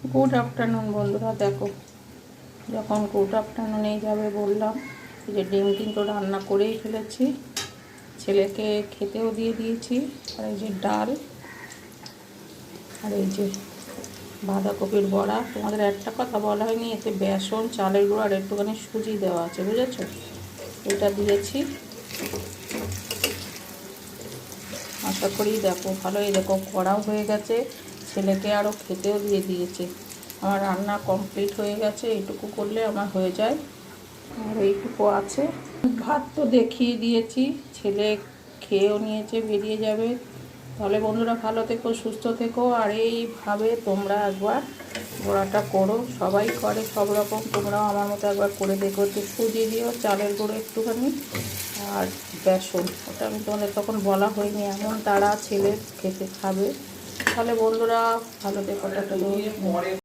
Good afternoon বন্ধুরা। দেখো, যখন গুড আফটারনুনে যাবে বললাম, এই যে ডিম কিন্তু রান্না করেই ফেলেছি, ছেলেকে খেতেও দিয়ে দিয়েছি। আর এই যে ডাল, আর এই যে বাঁধাকপির বড়া। তোমাদের একটা কথা বলা হয়নি, এতে বেসন, চালের গুঁড়ো আর একটুখানি সুজি দেওয়া আছে, বুঝেছো? এটা দিয়েছি। আশা করি দেখো ভালোই, দেখো কড়াও হয়ে গেছে, ছেলেকে আরও খেতেও দিয়ে দিয়েছে। আমার রান্না কমপ্লিট হয়ে গেছে, এইটুকু করলে আমার হয়ে যায়। আর এইটুকু আছে। ভাত তো দেখিয়ে দিয়েছি, ছেলে খেয়েও নিয়েছে, বেরিয়ে যাবে। তাহলে বন্ধুরা ভালো থেকো, সুস্থ থেকো। আর এইভাবে তোমরা একবার বড়াটা করো, সবাই করে সব রকম, তোমরাও আমার মতো একবার করে দেখো। একটু সুজি দিও, চালের গুঁড়ো একটুখানি, আর বেসন। ওটা আমি তোমাদের তখন বলা হয়নি, এমন তারা ছেলে খেতে খাবে। তাহলে বন্ধুরা ভালো থেকো।